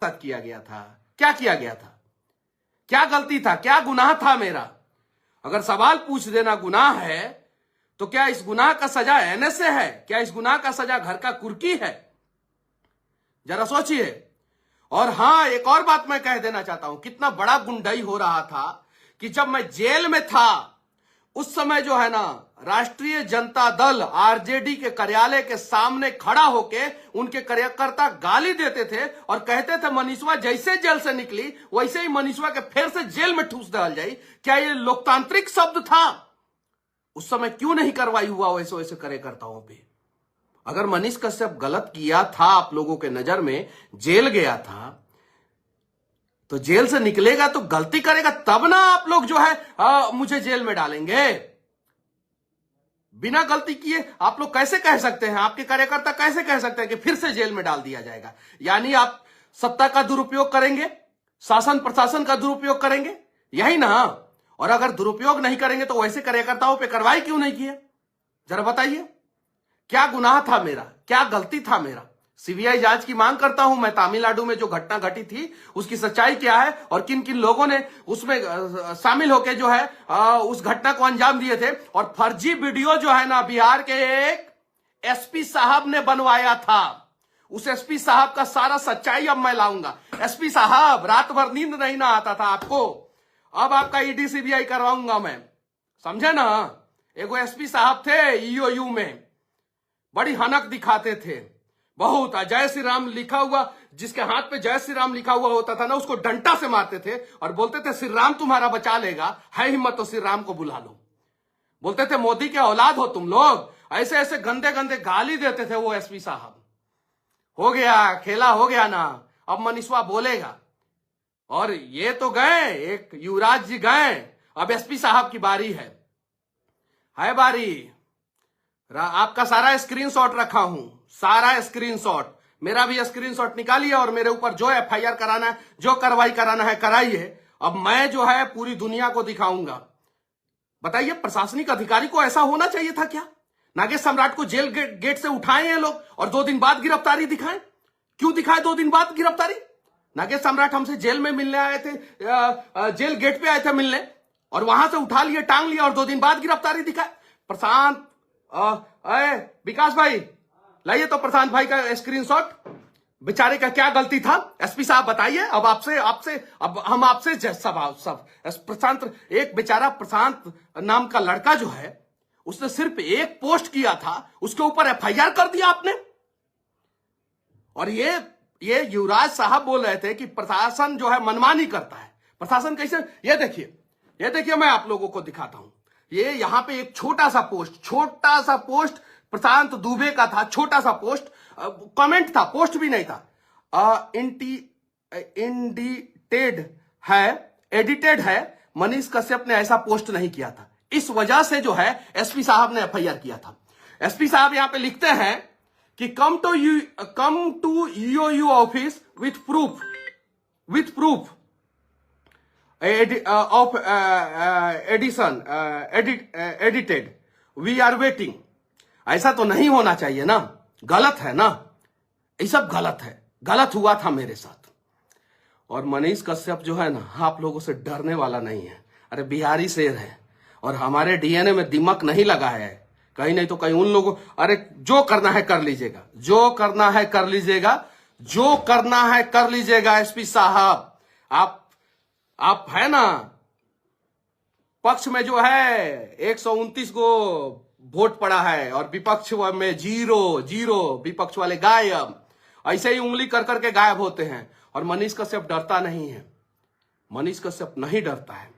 साथ किया गया था? क्या किया गया था? क्या गलती था? क्या गुनाह था मेरा? अगर सवाल पूछ देना गुनाह है तो क्या इस गुनाह का सजा एनएसए है? क्या इस गुनाह का सजा घर का कुर्की है? जरा सोचिए। और हां, एक और बात मैं कह देना चाहता हूं, कितना बड़ा गुंडाई हो रहा था कि जब मैं जेल में था उस समय जो है ना, राष्ट्रीय जनता दल आरजेडी के कार्यालय के सामने खड़ा होके उनके कार्यकर्ता गाली देते थे और कहते थे मनीषवा जैसे जेल से निकली वैसे ही मनीषवा के फिर से जेल में ठूस डाल जाए। क्या ये लोकतांत्रिक शब्द था? उस समय क्यों नहीं कार्रवाई हुआ वैसे वैसे कार्यकर्ताओं पे? अगर मनीष कश्यप गलत किया था, आप लोगों के नजर में जेल गया था, तो जेल से निकलेगा तो गलती करेगा तब ना आप लोग जो है मुझे जेल में डालेंगे। बिना गलती किए आप लोग कैसे कह सकते हैं, आपके कार्यकर्ता कैसे कह सकते हैं कि फिर से जेल में डाल दिया जाएगा? यानी आप सत्ता का दुरुपयोग करेंगे, शासन प्रशासन का दुरुपयोग करेंगे, यही ना? और अगर दुरुपयोग नहीं करेंगे तो वैसे कार्यकर्ताओं पे कार्रवाई क्यों नहीं किए? जरा बताइए, क्या गुनाह था मेरा? क्या गलती था मेरा? सीबीआई जांच की मांग करता हूं मैं। तमिलनाडु में जो घटना घटी थी उसकी सच्चाई क्या है और किन किन लोगों ने उसमें शामिल होकर जो है उस घटना को अंजाम दिए थे। और फर्जी वीडियो जो है ना, बिहार के एक एसपी साहब ने बनवाया था। उस एसपी साहब का सारा सच्चाई अब मैं लाऊंगा। एसपी साहब, रात भर नींद नहीं ना आता था आपको, अब आपका ईडी सीबीआई करवाऊंगा मैं, समझे ना? एगो एसपी साहब थे ईओयू में, बड़ी हनक दिखाते थे बहुत। जय श्री राम लिखा हुआ, जिसके हाथ पे जय श्री राम लिखा हुआ होता था ना, उसको डंडा से मारते थे और बोलते थे श्री राम तुम्हारा बचा लेगा, है हिम्मत तो श्री राम को बुला लो। बोलते थे मोदी के औलाद हो तुम लोग। ऐसे ऐसे गंदे गंदे गाली देते थे वो एसपी साहब। हो गया, खेला हो गया ना, अब मनीषवा बोलेगा। और ये तो गए, एक युवराज जी गए, अब एसपी साहब की बारी है बारी। आपका सारा स्क्रीनशॉट रखा हूं, सारा स्क्रीनशॉट, मेरा भी स्क्रीनशॉट निकालिए और मेरे ऊपर जो एफआईआर कराना है, जो कार्रवाई कराना है कराइए। अब मैं जो है पूरी दुनिया को दिखाऊंगा। बताइए, प्रशासनिक अधिकारी को ऐसा होना चाहिए था क्या? नागेश सम्राट को जेल गेट से उठाए हैं लोग और 2 दिन बाद गिरफ्तारी दिखाएं। क्यों दिखाए 2 दिन बाद गिरफ्तारी? नागेश सम्राट हमसे जेल में मिलने आए थे, जेल गेट पे आए थे मिलने, और वहां से उठा लिए, टांग लिया और 2 दिन बाद गिरफ्तारी दिखाए। प्रशांत विकास भाई लाइए तो प्रशांत भाई का स्क्रीनशॉट। बेचारे का क्या गलती था? एसपी साहब बताइए। अब अब हम आपसे सब प्रशांत, एक बेचारा प्रशांत नाम का लड़का जो है, उसने सिर्फ एक पोस्ट किया था, उसके ऊपर एफआईआर कर दिया आपने। और ये युवराज साहब बोल रहे थे कि प्रशासन जो है मनमानी करता है। प्रशासन कैसे? ये देखिए मैं आप लोगों को दिखाता हूं। ये यहां पे एक छोटा सा पोस्ट प्रशांत दुबे का था, छोटा सा पोस्ट, कमेंट था, पोस्ट भी नहीं था। एडिटेड है। मनीष कश्यप ने ऐसा पोस्ट नहीं किया था। इस वजह से जो है एसपी साहब ने एफआईआर किया था। एसपी साहब यहां पे लिखते हैं कि come to EOU office with proof of edited we are waiting। ऐसा तो नहीं होना चाहिए ना, गलत है ना, ये सब गलत है, गलत हुआ था मेरे साथ। और मनीष कश्यप जो है ना, आप लोगों से डरने वाला नहीं है। अरे बिहारी शेर है और हमारे डीएनए में दिमक नहीं लगा है, कहीं नहीं तो कहीं उन लोगों, अरे जो करना है कर लीजिएगा, जो करना है कर लीजिएगा, जो करना है कर लीजिएगा। एसपी साहब, आप है ना, पक्ष में जो है 129 को वोट पड़ा है और विपक्ष में 0 विपक्ष वाले गायब। ऐसे ही उंगली कर करके गायब होते हैं। और मनीष कश्यप डरता नहीं है, मनीष कश्यप नहीं डरता है।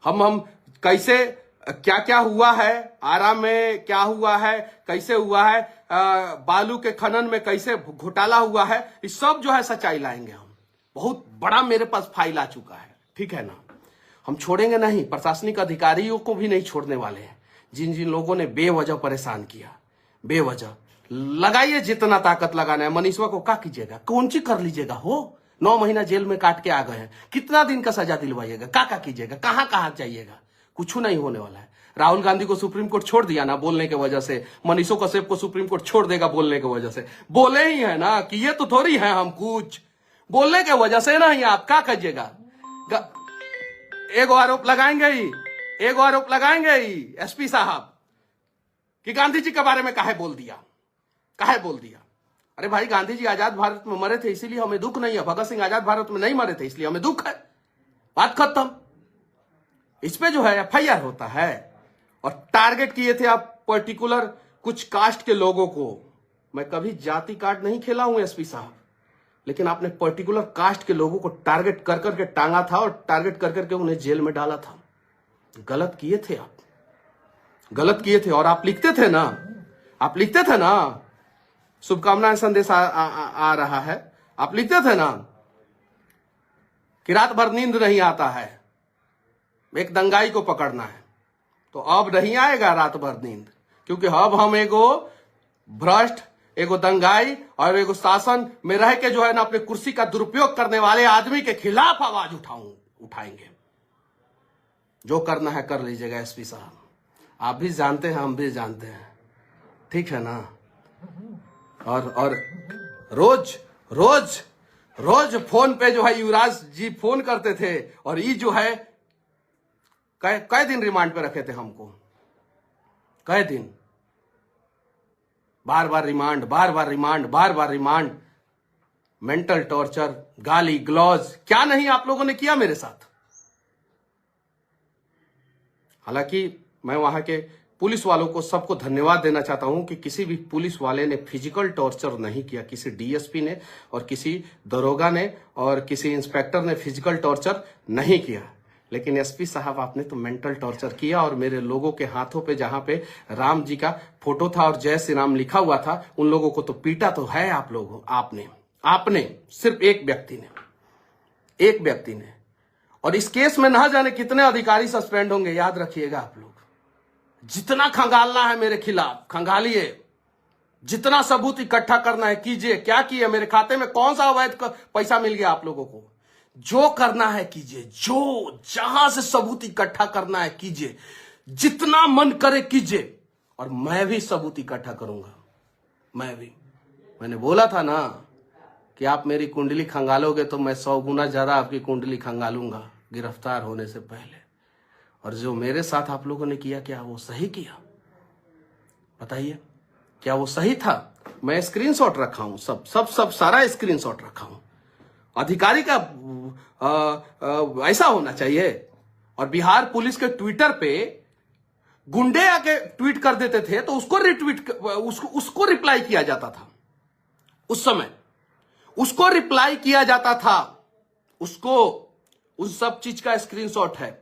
हम कैसे, क्या क्या हुआ है आरा में, क्या हुआ है, कैसे हुआ है, बालू के खनन में कैसे घोटाला हुआ है, इस सब जो है सच्चाई लाएंगे हम। बहुत बड़ा मेरे पास फाइल आ चुका है, ठीक है ना? हम छोड़ेंगे नहीं, प्रशासनिक अधिकारियों को भी नहीं छोड़ने वाले हैं। जिन जिन लोगों ने बेवजह परेशान किया, बेवजह लगाइए जितना ताकत लगाना है। मनीषवा को क्या कीजिएगा, कौन सी कर लीजिएगा? हो 9 महीना जेल में काट के आ गए हैं, कितना दिन का सजा दिलवाइएगा, क्या कीजिएगा, कहां जाइएगा? कुछ नहीं होने वाला है। राहुल गांधी को सुप्रीम कोर्ट छोड़ दिया ना बोलने की वजह से, मनीषो कश्यप को सुप्रीम कोर्ट छोड़ देगा बोलने की वजह से। बोले ही है ना कि ये तो थोड़ी है हम कुछ, बोलने के वजह से नहीं, आप क्या कहिएगा? एक आरोप लगाएंगे ही एसपी साहब कि गांधी जी के बारे में काहे बोल दिया। अरे भाई, गांधी जी आजाद भारत में मरे थे इसीलिए हमें दुख नहीं है। भगत सिंह आजाद भारत में नहीं मरे थे इसलिए हमें दुख है। बात खत्म। इस पे जो है एफआईआर होता है। और टारगेट किए थे आप पर्टिकुलर कुछ कास्ट के लोगों को। मैं कभी जाति कार्ड नहीं खेला हूं एसपी साहब, लेकिन आपने पर्टिकुलर कास्ट के लोगों को टारगेट कर करके टांगा था और टारगेट कर करके उन्हें जेल में डाला था। गलत किए थे आप, गलत किए थे। और आप लिखते थे ना, शुभकामनाएं संदेश आ रहा है, आप लिखते थे ना कि रात भर नींद नहीं आता है, एक दंगाई को पकड़ना है। तो अब नहीं आएगा रात भर नींद, क्योंकि अब हम एगो भ्रष्ट, एगो दंगाई और एगो शासन में रह के जो है ना अपने कुर्सी का दुरुपयोग करने वाले आदमी के खिलाफ आवाज उठाएंगे। जो करना है कर लीजिएगा एसपी साहब। आप भी जानते हैं, हम भी जानते हैं, ठीक है ना। और रोज फोन पे जो है युवराज जी फोन करते थे और ये जो है कई दिन रिमांड पे रखे थे हमको, कई दिन, बार बार रिमांड, मेंटल टॉर्चर, गाली ग्लौज, क्या नहीं आप लोगों ने किया मेरे साथ। हालांकि मैं वहां के पुलिस वालों को सबको धन्यवाद देना चाहता हूं कि किसी भी पुलिस वाले ने फिजिकल टॉर्चर नहीं किया। किसी डीएसपी ने और किसी दरोगा ने और किसी इंस्पेक्टर ने फिजिकल टॉर्चर नहीं किया। लेकिन एसपी साहब आपने तो मेंटल टॉर्चर किया। और मेरे लोगों के हाथों पे जहां पे राम जी का फोटो था और जय श्री राम लिखा हुआ था, उन लोगों को तो पीटा तो है आप लोगों। आपने सिर्फ एक व्यक्ति ने। और इस केस में ना जाने कितने अधिकारी सस्पेंड होंगे, याद रखिएगा आप लोग। जितना खंगालना है मेरे खिलाफ खंगालिए, जितना सबूत इकट्ठा करना है कीजिए। क्या किए मेरे खाते में, कौन सा अवैध पैसा मिल गया आप लोगों को, जो करना है कीजिए। जो जहां से सबूत इकट्ठा करना है कीजिए, जितना मन करे कीजिए। और मैं भी सबूत इकट्ठा करूंगा। मैंने बोला था ना कि आप मेरी कुंडली खंगालोगे तो मैं 100 गुना ज्यादा आपकी कुंडली खंगालूंगा गिरफ्तार होने से पहले। और जो मेरे साथ आप लोगों ने किया, क्या वो सही किया? बताइए, क्या वो सही था? मैं स्क्रीनशॉट रखा हूं, सब सारा स्क्रीनशॉट रखा हूं। अधिकारी का ऐसा होना चाहिए। और बिहार पुलिस के ट्विटर पे गुंडे आके ट्वीट कर देते थे तो उसको रिप्लाई किया जाता था। उस समय उसको रिप्लाई किया जाता था। उन सब चीज का स्क्रीनशॉट है,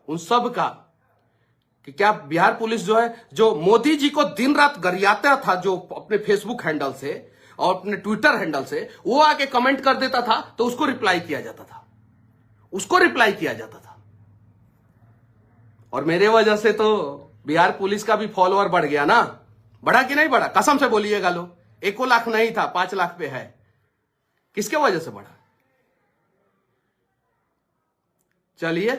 उन सब का, कि क्या बिहार पुलिस जो है, जो मोदी जी को दिन रात गरियाता था, जो अपने फेसबुक हैंडल से और अपने ट्विटर हैंडल से वो आके कमेंट कर देता था तो उसको रिप्लाई किया जाता था। और मेरे वजह से तो बिहार पुलिस का भी फॉलोअर बढ़ गया ना। बढ़ा कि नहीं बढ़ा? कसम से बोलिएगा लोग। 1 लाख नहीं था, 5 लाख पे है। किसके वजह से बढ़ा? चलिए,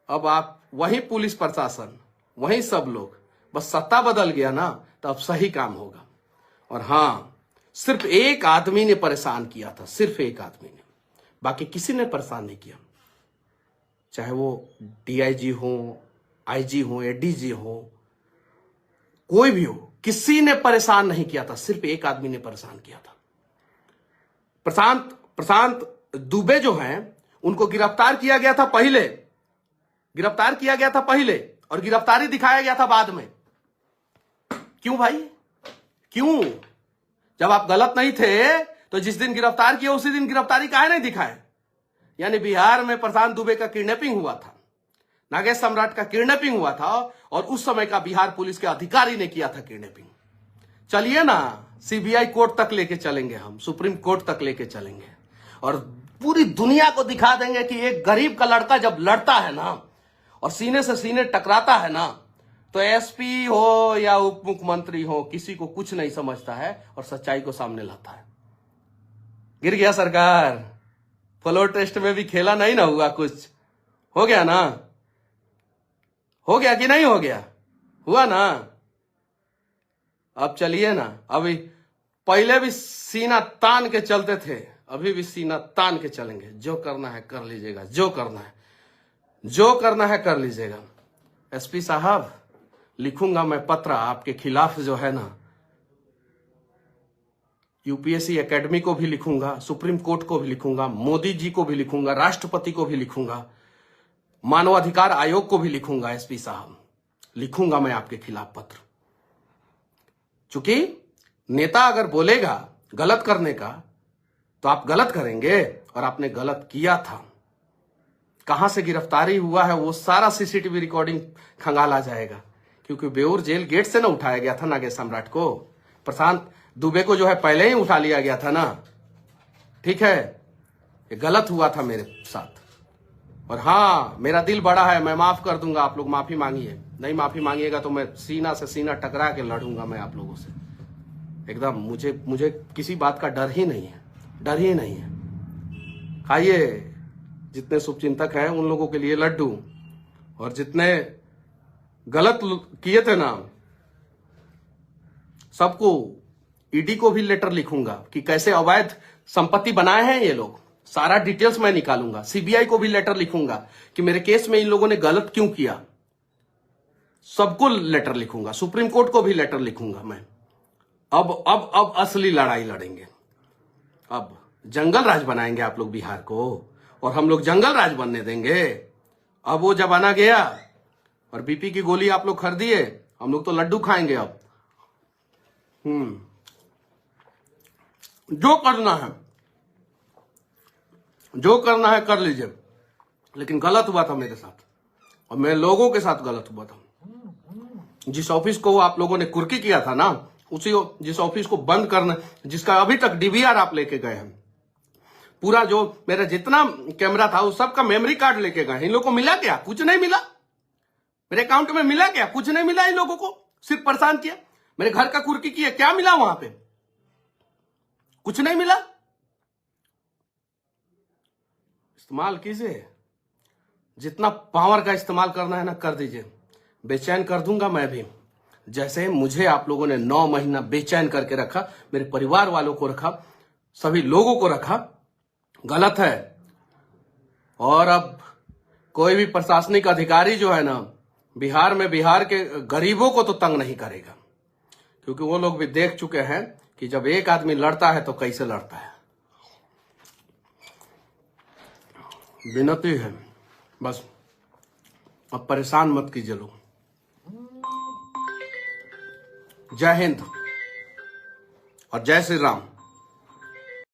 अब आप वही पुलिस प्रशासन, वही सब लोग, बस सत्ता बदल गया ना, तो अब सही काम होगा। और हां, सिर्फ एक आदमी ने परेशान किया था, सिर्फ एक आदमी ने, बाकी किसी ने परेशान नहीं किया। चाहे वो डीआईजी हो, आईजी हो, एडीजी हो, कोई भी हो, किसी ने परेशान नहीं किया था। सिर्फ एक आदमी ने परेशान किया था। प्रशांत दुबे जो हैं, उनको गिरफ्तार किया गया था पहले और गिरफ्तारी दिखाया गया था बाद में। क्यों भाई, क्यों? जब आप गलत नहीं थे तो जिस दिन गिरफ्तार किया उसी दिन गिरफ्तारी काहे नहीं दिखाए? यानी बिहार में प्रशांत दुबे का किडनैपिंग हुआ था, नागेश सम्राट का किडनैपिंग हुआ था, और उस समय का बिहार पुलिस के अधिकारी ने किया था किडनैपिंग। चलिए ना, सीबीआई कोर्ट तक लेके चलेंगे, हम सुप्रीम कोर्ट तक लेके चलेंगे और पूरी दुनिया को दिखा देंगे कि एक गरीब का लड़का जब लड़ता है ना और सीने से सीने टकराता है ना, तो एसपी हो या उप मुख्यमंत्री हो, किसी को कुछ नहीं समझता है और सच्चाई को सामने लाता है। गिर गया सरकार, फ्लोर टेस्ट में भी खेला नहीं ना हुआ, कुछ हो गया ना? हो गया कि नहीं हो गया? हुआ ना? अब चलिए ना, अभी पहले भी सीना तान के चलते थे, अभी भी सीना तान के चलेंगे। जो करना है कर लीजिएगा, जो करना है कर लीजिएगा। एसपी साहब, लिखूंगा मैं पत्र आपके खिलाफ जो है ना, यूपीएससी एकेडमी को भी लिखूंगा, सुप्रीम कोर्ट को भी लिखूंगा, मोदी जी को भी लिखूंगा, राष्ट्रपति को भी लिखूंगा, मानवाधिकार आयोग को भी लिखूंगा। एसपी साहब, लिखूंगा मैं आपके खिलाफ पत्र। चूंकि नेता अगर बोलेगा गलत करने का तो आप गलत करेंगे, और आपने गलत किया था। कहां से गिरफ्तारी हुआ है वो सारा सीसीटीवी रिकॉर्डिंग खंगाला जाएगा, क्योंकि बेऊर जेल गेट से ना उठाया गया था नागे सम्राट को। प्रशांत दुबे को जो है पहले ही उठा लिया गया था ना। ठीक है, ये गलत हुआ था मेरे साथ। और हाँ, मेरा दिल बड़ा है, मैं माफ कर दूंगा। आप लोग माफी मांगिए, नहीं माफी मांगिएगा तो मैं सीना से सीना टकरा के लड़ूंगा मैं आप लोगों से एकदम। मुझे किसी बात का डर ही नहीं है, डर ही नहीं है। खाइए, जितने शुभचिंतक हैं उन लोगों के लिए लड्डू, और जितने गलत किए थे ना सबको, ईडी को भी लेटर लिखूंगा कि कैसे अवैध संपत्ति बनाए हैं ये लोग, सारा डिटेल्स मैं निकालूंगा। सीबीआई को भी लेटर लिखूंगा कि मेरे केस में इन लोगों ने गलत क्यों किया, सबको लेटर लिखूंगा। सुप्रीम कोर्ट को भी लेटर लिखूंगा मैं। अब असली लड़ाई लड़ेंगे। अब जंगल राज बनाएंगे आप लोग बिहार को, और हम लोग जंगल राज बनने देंगे। अब वो जमाना गया, और बीपी की गोली आप लोग खरीदिए, हम लोग तो लड्डू खाएंगे अब। जो करना है कर लीजिए, लेकिन गलत हुआ था मेरे साथ, और मेरे लोगों के साथ गलत हुआ था। जिस ऑफिस को आप लोगों ने कुर्की किया था ना, जिस ऑफिस को बंद करना, जिसका अभी तक डीवीआर आप लेके गए हैं, पूरा जो मेरा जितना कैमरा था उस सबका मेमोरी कार्ड लेके गए। इन लोगों को मिला क्या? कुछ नहीं मिला। मेरे अकाउंट में मिला क्या? कुछ नहीं मिला। इन लोगों को सिर्फ परेशान किया। मेरे घर का कुर्की किया, क्या मिला वहां पे? कुछ नहीं मिला। इस्तेमाल कीजिए, जितना पावर का इस्तेमाल करना है ना कर दीजिए। बेचैन कर दूंगा मैं भी, जैसे मुझे आप लोगों ने 9 महीना बेचैन करके रखा, मेरे परिवार वालों को रखा, सभी लोगों को रखा। गलत है। और अब कोई भी प्रशासनिक अधिकारी जो है ना बिहार में, बिहार के गरीबों को तो तंग नहीं करेगा, क्योंकि वो लोग भी देख चुके हैं कि जब एक आदमी लड़ता है तो कैसे लड़ता है। विनती है बस, अब परेशान मत कीजिए लोग। जय हिंद और जय श्री राम।